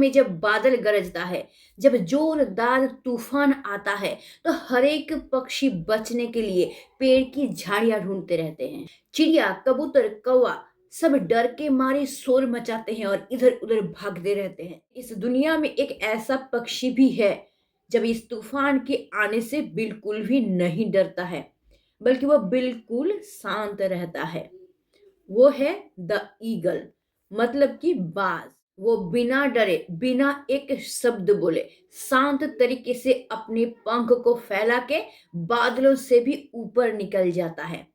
में जब बादल गरजता है, जब जोरदार तूफान आता है, तो हर एक पक्षी बचने के लिए पेड़ की झाड़ियां ढूंढते रहते हैं। चिड़िया, कबूतर, कौवा सब डर के मारे शोर मचाते हैं और इधर उधर भागते रहते हैं। इस दुनिया में एक ऐसा पक्षी भी है जब इस तूफान के आने से बिल्कुल भी नहीं डरता है, बल्कि वह बिल्कुल शांत रहता है। वो है द ईगल, मतलब कि बाज। वो बिना डरे, बिना एक शब्द बोले, शांत तरीके से अपने पंख को फैला के बादलों से भी ऊपर निकल जाता है।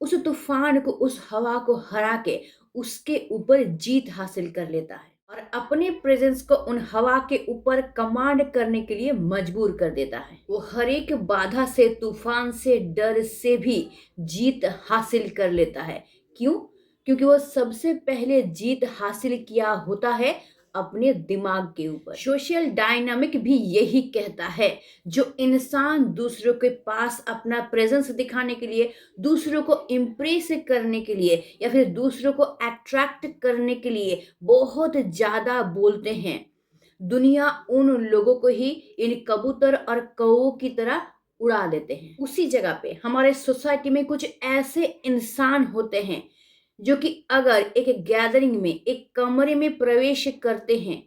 उस तूफान को, उस हवा को हरा के उसके ऊपर जीत हासिल कर लेता है और अपने प्रेजेंस को उन हवा के ऊपर कमांड करने के लिए मजबूर कर देता है। वो हर एक बाधा से, तूफान से, डर से भी जीत हासिल कर लेता है। क्यों? क्योंकि वो सबसे पहले जीत हासिल किया होता है अपने दिमाग के ऊपर। सोशल डायनामिक भी यही कहता है, जो इंसान दूसरों के पास अपना प्रेजेंस दिखाने के लिए, दूसरों को इम्प्रेस करने के लिए या फिर दूसरों को अट्रैक्ट करने के लिए बहुत ज्यादा बोलते हैं, दुनिया उन लोगों को ही इन कबूतर और कौओं की तरह उड़ा देते हैं। उसी जगह पे हमारे सोसाइटी में कुछ ऐसे इंसान होते हैं जो कि अगर एक गैदरिंग में, एक कमरे में प्रवेश करते हैं,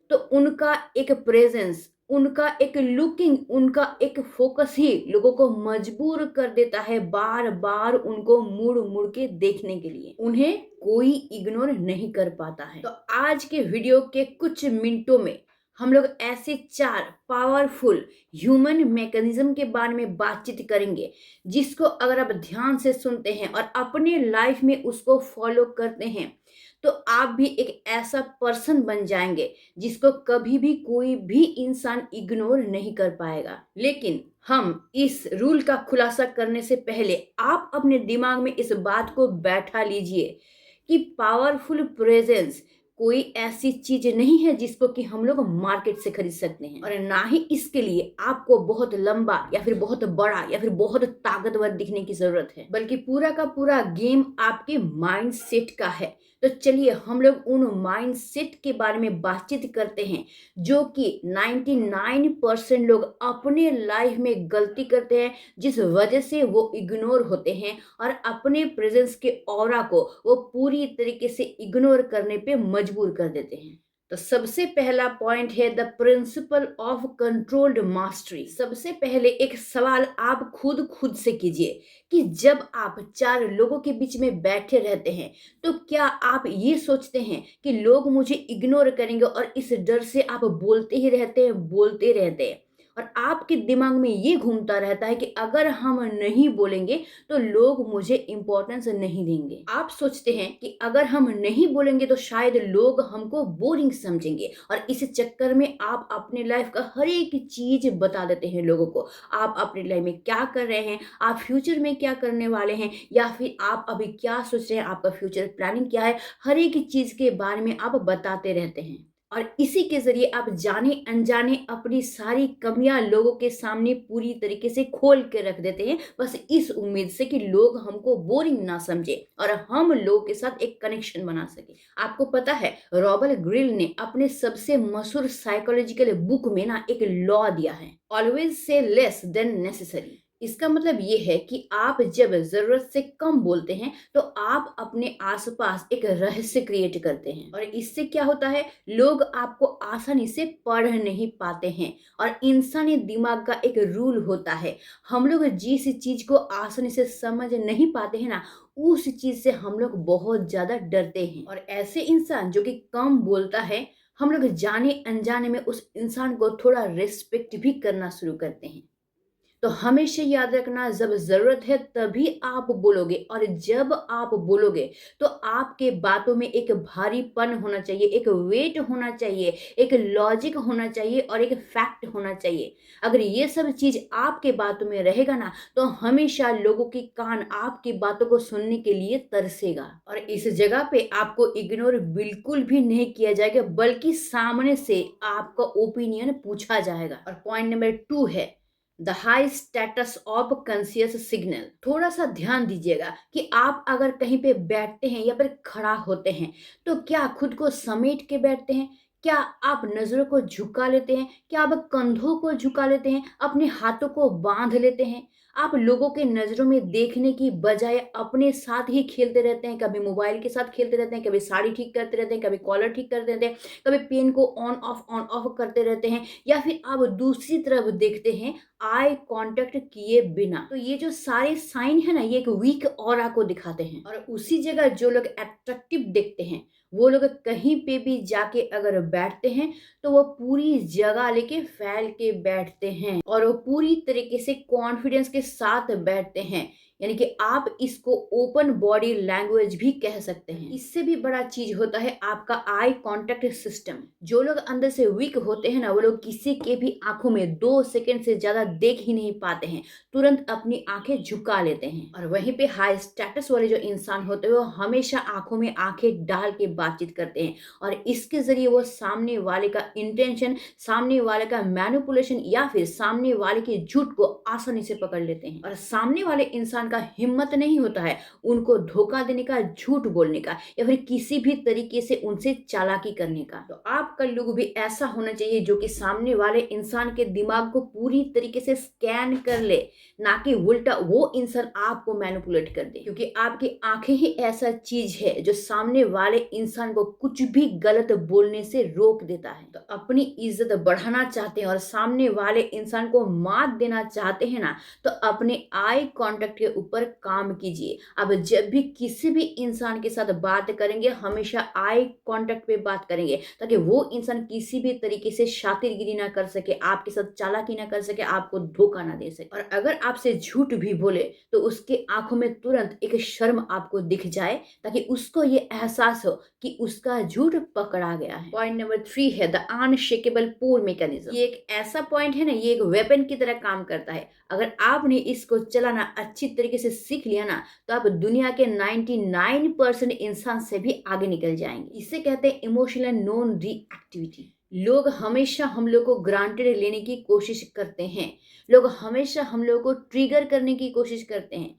तो उनका एक प्रेजेंस, उनका एक लुकिंग, उनका एक फोकस ही लोगों को मजबूर कर देता है बार बार उनको मुड़ मुड़ के देखने के लिए। उन्हें कोई इग्नोर नहीं कर पाता है। तो आज के वीडियो के कुछ मिनटों में हम लोग ऐसे 4 पावरफुल ह्यूमन मैकेनिज्म के बारे में बातचीत करेंगे, जिसको अगर आप ध्यान से सुनते हैं और अपने लाइफ में उसको फॉलो करते हैं, तो आप भी एक ऐसा पर्सन बन जाएंगे जिसको कभी भी कोई भी इंसान इग्नोर नहीं कर पाएगा। लेकिन हम इस रूल का खुलासा करने से पहले आप अपने दिमाग में इस बात को बैठा लीजिए कि पावरफुल प्रेजेंस कोई ऐसी चीज नहीं है जिसको कि हम लोग मार्केट से खरीद सकते हैं, और ना ही इसके लिए आपको बहुत लंबा या फिर बहुत बड़ा या फिर बहुत ताकतवर दिखने की जरूरत है, बल्कि पूरा का पूरा गेम आपके माइंड सेट का है। तो चलिए हम लोग उन माइंड सेट के बारे में बातचीत करते हैं जो कि 99% लोग अपने लाइफ में गलती करते हैं, जिस वजह से वो इग्नोर होते हैं और अपने प्रेजेंस के ऑरा को वो पूरी तरीके से इग्नोर करने पे मजबूर कर देते हैं। तो सबसे पहला पॉइंट है the principle of controlled mastery. सबसे पहले एक सवाल आप खुद से कीजिए कि जब आप 4 लोगों के बीच में बैठे रहते हैं, तो क्या आप ये सोचते हैं कि लोग मुझे इग्नोर करेंगे और इस डर से आप बोलते ही रहते हैं और आपके दिमाग में ये घूमता रहता है कि अगर हम नहीं बोलेंगे तो लोग मुझे इंपॉर्टेंस नहीं देंगे। आप सोचते हैं कि अगर हम नहीं बोलेंगे तो शायद लोग हमको बोरिंग समझेंगे, और इस चक्कर में आप अपने लाइफ का हर एक चीज बता देते हैं लोगों को। आप अपनी लाइफ में क्या कर रहे हैं, आप फ्यूचर में क्या करने वाले हैं, या फिर आप अभी क्या सोच रहे हैं, आपका फ्यूचर प्लानिंग क्या है, हर एक चीज के बारे में आप बताते रहते हैं। और इसी के जरिए आप जाने अनजाने अपनी सारी कमियां लोगों के सामने पूरी तरीके से खोल के रख देते हैं, बस इस उम्मीद से कि लोग हमको बोरिंग ना समझे और हम लोगों के साथ एक कनेक्शन बना सके। आपको पता है, रॉबर्ट ग्रिल ने अपने सबसे मशहूर साइकोलॉजिकल बुक में ना एक लॉ दिया है, always say less than necessary. इसका मतलब ये है कि आप जब जरूरत से कम बोलते हैं तो आप अपने आसपास एक रहस्य क्रिएट करते हैं, और इससे क्या होता है, लोग आपको आसानी से पढ़ नहीं पाते हैं। और इंसानी दिमाग का एक रूल होता है, हम लोग जिस चीज को आसानी से समझ नहीं पाते हैं ना, उस चीज से हम लोग बहुत ज्यादा डरते हैं। और ऐसे इंसान जो कि कम बोलता है, हम लोग जाने अनजाने में उस इंसान को थोड़ा रिस्पेक्ट भी करना शुरू करते हैं। तो हमेशा याद रखना, जब जरूरत है तभी आप बोलोगे, और जब आप बोलोगे तो आपके बातों में एक भारीपन होना चाहिए, एक वेट होना चाहिए, एक लॉजिक होना चाहिए और एक फैक्ट होना चाहिए। अगर ये सब चीज आपके बातों में रहेगा ना, तो हमेशा लोगों की कान आपकी बातों को सुनने के लिए तरसेगा, और इस जगह पे आपको इग्नोर बिल्कुल भी नहीं किया जाएगा, बल्कि सामने से आपका ओपिनियन पूछा जाएगा। और पॉइंट नंबर 2 है the high status of conscious signal. थोड़ा सा ध्यान दीजिएगा कि आप अगर कहीं पे बैठते हैं या फिर खड़ा होते हैं, तो क्या खुद को समेट के बैठते हैं, क्या आप नज़रों को झुका लेते हैं? क्या आप कंधों को झुका लेते हैं? अपने हाथों को बाँध लेते हैं? आप लोगों के नज़रों में देखने की बजाय अपने साथ ही खेलते रहते हैं, कभी मोबाइल के साथ खेलते रहते हैं, कभी साड़ी ठीक करते रहते हैं, कभी कॉलर ठीक करते रहते हैं, कभी पेन को ऑन ऑफ करते रहते हैं, या फिर आप दूसरी तरफ देखते हैं आई कॉन्टैक्ट किए बिना। तो ये जो सारे साइन है ना, ये एक वीक ऑरा को दिखाते हैं। और उसी जगह जो लोग अट्रैक्टिव देखते हैं, वो लोग कहीं पे भी जाके अगर बैठते हैं तो वो पूरी जगह लेके फैल के बैठते हैं और वो पूरी तरीके से कॉन्फिडेंस के साथ बैठते हैं। यानी कि आप इसको ओपन बॉडी लैंग्वेज भी कह सकते हैं। इससे भी बड़ा चीज होता है आपका आई कांटेक्ट सिस्टम। जो लोग अंदर से वीक होते हैं ना, वो लोग किसी के भी आंखों में 2 सेकंड से ज्यादा देख ही नहीं पाते हैं, तुरंत अपनी आंखें झुका लेते हैं। और वहीं पे हाई स्टेटस वाले जो इंसान होते हैं, वो हमेशा आंखों में आंखें डाल के बातचीत करते हैं और इसके जरिए वो सामने वाले का इंटेंशन, सामने वाले का मैनिपुलेशन या फिर सामने वाले के झूठ को आसानी से पकड़ लेते हैं। और सामने वाले इंसान का हिम्मत नहीं होता है उनको धोखा देने का, झूठ बोलने का या फिर किसी भी तरीके से उनसे चालाकी करने का। तो आपका लुक भी ऐसा होना चाहिए जो कि सामने वाले इंसान के दिमाग को पूरी तरीके से स्कैन कर ले, ना कि उल्टा वो इंसान आपको मैनिपुलेट कर दे। क्योंकि आपकी आंखें ही ऐसा चीज है जो सामने वाले इंसान को कुछ भी गलत बोलने से रोक देता है। तो अपनी इज्जत बढ़ाना चाहते हैं और सामने वाले इंसान को मात देना चाहते हैं ना, तो अपने आई कांटेक्ट के ऊपर काम कीजिए। अब जब भी किसी भी इंसान के साथ बात करेंगे, हमेशा आई कांटेक्ट पे बात करेंगे ताकि वो इंसान किसी भी तरीके से शातिरगिरी ना कर सके, आपके साथ चालाकी ना कर सके, आपको धोखा ना दे सके। और अगर आपसे झूठ भी बोले तो उसके आंखों में तुरंत एक शर्म आपको दिख जाए ताकि उसको ये एहसास हो कि उसका झूठ पकड़ा गया है। पॉइंट नंबर 3 है द अनशेकेबल पोल मैकेनिज्म। ये एक ऐसा पॉइंट है ना, ये एक वेपन की तरह काम करता है। अगर आपने इसको चलाना अच्छी तरीके से सीख लिया ना, तो आप दुनिया के 99% इंसान से भी आगे निकल जाएंगे। इसे कहते हैं इमोशनल नॉन रिएक्टिविटी। लोग हमेशा हम लोग को ग्रांटेड लेने की कोशिश करते हैं। लोग हमेशा हम लोग को ट्रिगर करने की कोशिश करते हैं।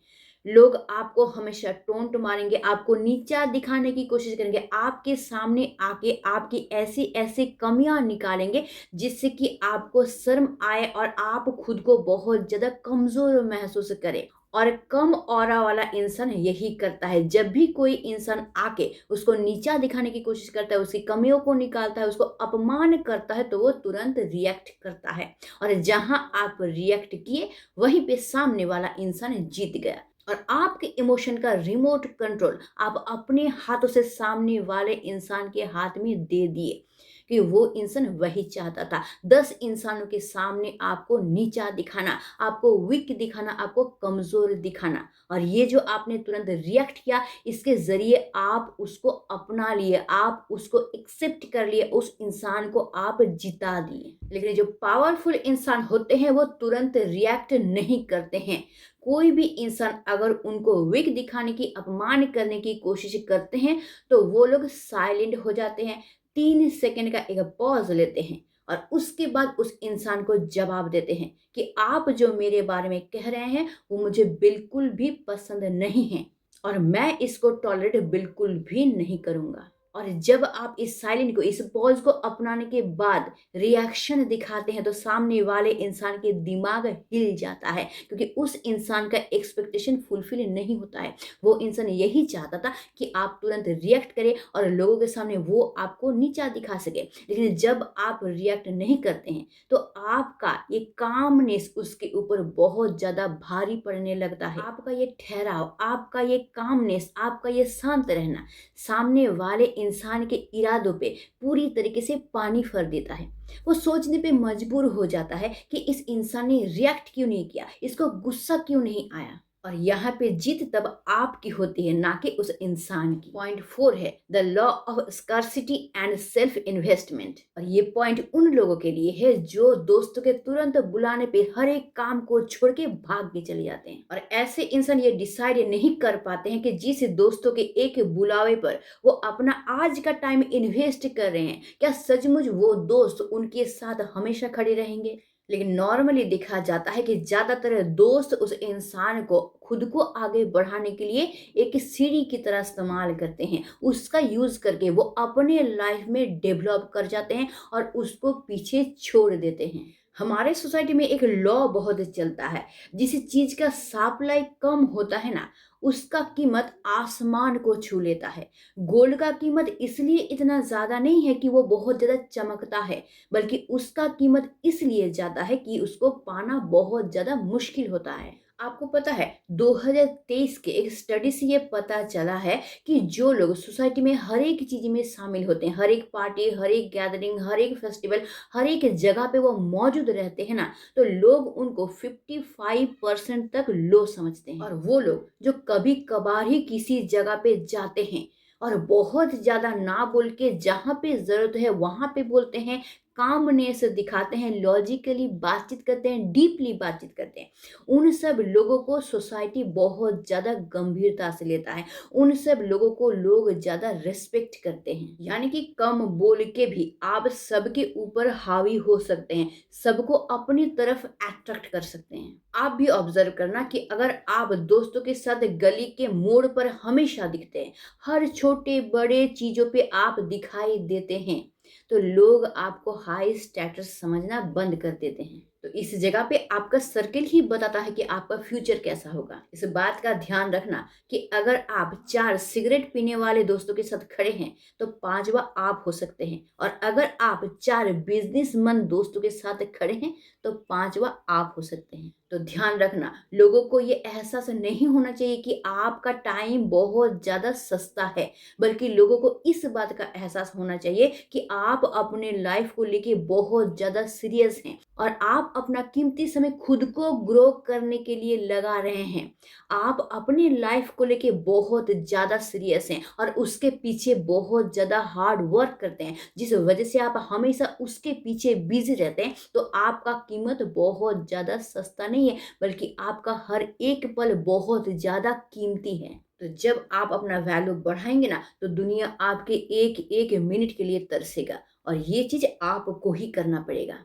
लोग आपको हमेशा टोंट मारेंगे, आपको नीचा दिखाने की कोशिश करेंगे, आपके सामने आके आपकी ऐसी ऐसी कमियां निकालेंगे जिससे कि आपको शर्म आए और आप खुद को बहुत ज्यादा कमजोर महसूस करें। और कम ऑरा वाला इंसान यही करता है। जब भी कोई इंसान आके उसको नीचा दिखाने की कोशिश करता है, उसकी कमियों को निकालता है, उसको अपमान करता है, तो वो तुरंत रिएक्ट करता है। और जहां आप रिएक्ट किए वहीं पे सामने वाला इंसान जीत गया। और आपके इमोशन का रिमोट कंट्रोल आप अपने हाथों से सामने वाले इंसान के हाथ में दे दिए कि वो इंसान वही चाहता था। 10 इंसानों के सामने आपको नीचा दिखाना, आपको वीक दिखाना, आपको कमजोर दिखाना। और ये जो आपने तुरंत रिएक्ट किया, इसके जरिए आप उसको अपना लिए, आप उसको एक्सेप्ट कर लिए, उस इंसान को आप जिता दिए। लेकिन जो पावरफुल इंसान होते हैं वो तुरंत रिएक्ट नहीं करते हैं। कोई भी इंसान अगर उनको वीक दिखाने की, अपमान करने की कोशिश करते हैं, तो वो लोग साइलेंट हो जाते हैं, 3 सेकंड का एक पॉज लेते हैं और उसके बाद उस इंसान को जवाब देते हैं कि आप जो मेरे बारे में कह रहे हैं वो मुझे बिल्कुल भी पसंद नहीं है और मैं इसको टॉलरेट बिल्कुल भी नहीं करूंगा। और जब आप इस साइलेंट को, इस पॉज को अपनाने के बाद रिएक्शन दिखाते हैं, तो सामने वाले इंसान के दिमाग हिल जाता है, क्योंकि उस इंसान का एक्सपेक्टेशन फुलफिल नहीं होता है। वो इंसान यही चाहता था कि आप तुरंत रिएक्ट करें और लोगों के सामने वो आपको नीचा दिखा सके। लेकिन जब आप रिएक्ट नहीं करते हैं तो आपका ये कामनेस उसके ऊपर बहुत ज्यादा भारी पड़ने लगता है। आपका ये ठहराव, आपका ये कामनेस, आपका ये शांत रहना सामने वाले इंसान के इरादों पे पूरी तरीके से पानी फेर देता है। वो सोचने पे मजबूर हो जाता है कि इस इंसान ने रिएक्ट क्यों नहीं किया, इसको गुस्सा क्यों नहीं आया। और यहाँ पे जीत तब आपकी होती है, ना कि उस इंसान की। पॉइंट 4 है the law of scarcity and self investment. और ये पॉइंट उन लोगों के लिए है जो दोस्तों के तुरंत बुलाने पे हर एक काम को छोड़ के भाग के चले जाते हैं। और ऐसे इंसान ये डिसाइड नहीं कर पाते हैं कि जिस दोस्तों के एक बुलावे पर वो अपना आज का टाइम इन्वेस्ट कर रहे हैं, क्या सचमुच वो दोस्त उनके साथ हमेशा खड़े रहेंगे। लेकिन नॉर्मली देखा जाता है कि ज्यादातर दोस्त उस इंसान को खुद को आगे बढ़ाने के लिए एक सीढ़ी की तरह इस्तेमाल करते हैं। उसका यूज़ करके वो अपने लाइफ में डेवलप कर जाते हैं और उसको पीछे छोड़ देते हैं। हमारे सोसाइटी में एक लॉ बहुत चलता है, जिस चीज़ का सप्लाई कम होता है ना, उसका कीमत आसमान को छू लेता है। गोल्ड का कीमत इसलिए इतना ज़्यादा नहीं है कि वो बहुत ज़्यादा चमकता है, बल्कि उसका कीमत इसलिए ज़्यादा है कि उसको पाना बहुत ज़्यादा मुश्किल होता है। आपको पता है 2023 के एक स्टडी से ये पता चला है कि जो लोग सोसाइटी में हर एक चीज़ में शामिल होते हैं, हर एक पार्टी, हर एक गैदरिंग, हर एक फेस्टिवल, हर एक जगह पे वो मौजूद रहते हैं ना, तो लोग उनको 55% तक लो समझते हैं। और वो लोग जो कभी कभार ही किसी जगह पे जाते हैं और बहुत ज़्यादा ना बोल के जहाँ पे ज़रूरत है वहाँ पे बोलते हैं, कामनेस दिखाते हैं, लॉजिकली बातचीत करते हैं, डीपली बातचीत करते हैं, उन सब लोगों को सोसाइटी बहुत ज़्यादा गंभीरता से लेता है। उन सब लोगों को लोग ज़्यादा रिस्पेक्ट करते हैं। यानी कि कम बोल के भी आप सबके ऊपर हावी हो सकते हैं, सबको अपनी तरफ अट्रैक्ट कर सकते हैं। आप भी ऑब्जर्व करना कि अगर आप दोस्तों के साथ गली के मोड़ पर हमेशा दिखते हैं, हर छोटे बड़े चीज़ों पे आप दिखाई देते हैं, तो लोग आपको हाई स्टेटस समझना बंद कर देते हैं। तो इस जगह पे आपका सर्किल ही बताता है कि आपका फ्यूचर कैसा होगा। इस बात का ध्यान रखना कि अगर आप 4 सिगरेट पीने वाले दोस्तों के साथ खड़े हैं, तो 5वां आप हो सकते हैं, और अगर आप 4 बिजनेसमैन दोस्तों के साथ खड़े हैं, तो 5वां आप हो सकते हैं। तो ध्यान रखना, लोगों को ये एहसास नहीं होना चाहिए कि आपका टाइम बहुत ज़्यादा सस्ता है, बल्कि लोगों को इस बात का एहसास होना चाहिए कि आप अपने लाइफ को लेके बहुत ज़्यादा सीरियस हैं और आप अपना कीमती समय खुद को ग्रो करने के लिए लगा रहे हैं। आप अपनी लाइफ को लेके बहुत ज़्यादा सीरियस हैं और उसके पीछे बहुत ज़्यादा हार्ड वर्क करते हैं, जिस वजह से आप हमेशा उसके पीछे बिजी रहते हैं। तो आपका कीमत बहुत ज़्यादा सस्ता नहीं है, बल्कि आपका हर एक पल बहुत ज़्यादा कीमती है। तो जब आप अपना वैल्यू बढ़ाएंगे ना, तो दुनिया आपके एक एक मिनट के लिए तरसेगा, और ये चीज़ आपको ही करना पड़ेगा।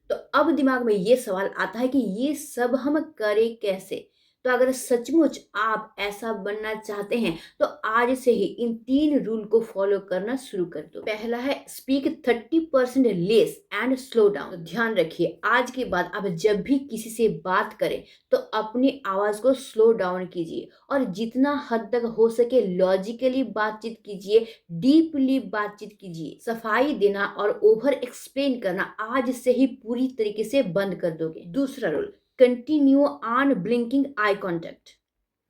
तो अब दिमाग में ये सवाल आता है कि ये सब हम करें कैसे? तो अगर सचमुच आप ऐसा बनना चाहते हैं, तो आज से ही इन 3 रूल को फॉलो करना शुरू कर दो। पहला है speak 30% less and slow down. तो ध्यान रखिए, आज के बाद आप जब भी किसी से बात करें, तो अपनी आवाज को स्लो डाउन कीजिए और जितना हद तक हो सके लॉजिकली बातचीत कीजिए, डीपली बातचीत कीजिए। सफाई देना और ओवर एक्सप्लेन करना आज से ही पूरी तरीके से बंद कर दोगे। दूसरा rule, continue on blinking eye contact.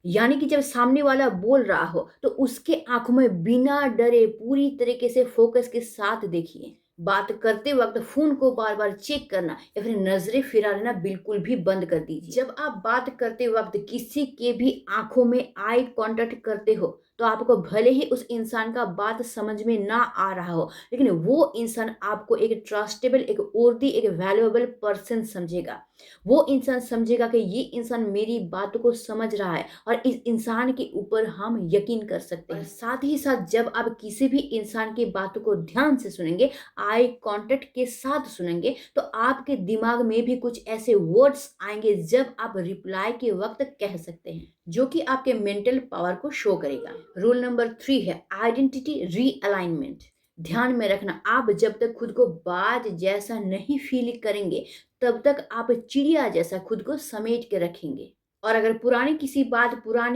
यानी कि जब सामने वाला बोल रहा हो, तो उसके आंखों में बिना डरे पूरी तरीके से फोकस के साथ देखिए। बात करते वक्त फोन को बार बार चेक करना या फिर नजरें फिरा लेना बिल्कुल भी बंद कर दीजिए। जब आप बात करते वक्त किसी के भी आंखों में आई कांटेक्ट करते हो, तो आपको भले ही उस इंसान का बात समझ में ना आ रहा हो, लेकिन वो इंसान आपको एक ट्रस्टेबल, एक वर्दी, एक वैल्यूएबल पर्सन समझेगा। वो इंसान समझेगा कि ये इंसान मेरी बात को समझ रहा है और इस इंसान के ऊपर हम यकीन कर सकते हैं। साथ ही साथ जब आप किसी भी इंसान की बातों को ध्यान से सुनेंगे, आई कांटेक्ट के साथ सुनेंगे, तो आपके दिमाग में भी कुछ ऐसे वर्ड्स आएंगे जब आप रिप्लाई के वक्त कह सकते हैं, जो कि आपके मेंटल पावर को शो करेगा। रूल नंबर 3 है आइडेंटिटी रीअलाइनमेंट। ध्यान में रखना, आप जब तक खुद को बाज जैसा नहीं फील करेंगे, तब तक आप चिड़िया जैसा खुद को समेट के रखेंगे। और अगर पुरानी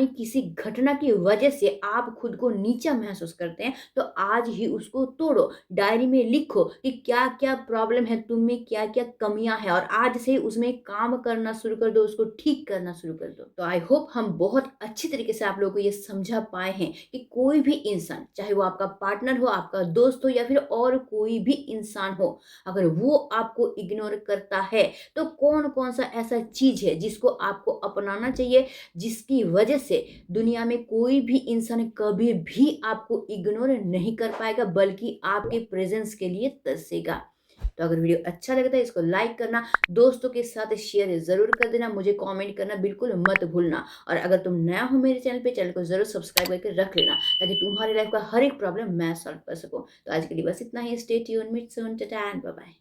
किसी घटना की वजह से आप खुद को नीचा महसूस करते हैं, तो आज ही उसको तोड़ो। डायरी में लिखो कि क्या क्या प्रॉब्लम है, तुम में क्या क्या कमियां हैं, और आज से उसमें काम करना शुरू कर दो, उसको ठीक करना शुरू कर दो। तो आई होप हम बहुत अच्छी तरीके से आप लोगों को ये समझा पाए हैं कि कोई भी इंसान, चाहे वो आपका पार्टनर हो, आपका दोस्त हो, या फिर और कोई भी इंसान हो, अगर वो आपको इग्नोर करता है, तो कौन कौन सा ऐसा चीज है जिसको आपको अपनाना चाहिए, जिसकी वजह से दुनिया में कोई भी इंसान कभी भी आपको इग्नोर नहीं कर पाएगा, बल्कि आपके प्रेजेंस के लिए तरसेगा। तो अगर वीडियो अच्छा लगता है, इसको लाइक करना, दोस्तों के साथ शेयर जरूर कर देना, मुझे कमेंट करना बिल्कुल मत भूलना। और अगर तुम नया हो मेरे चैनल पे, चैनल को जरूर सब्सक्राइब करके रख लेना, ताकि तुम्हारी लाइफ का हर एक प्रॉब्लम मैं सॉल्व कर सकूं। तो आज के लिए बस इतना ही। Stay tuned, meet soon, tata and bye bye.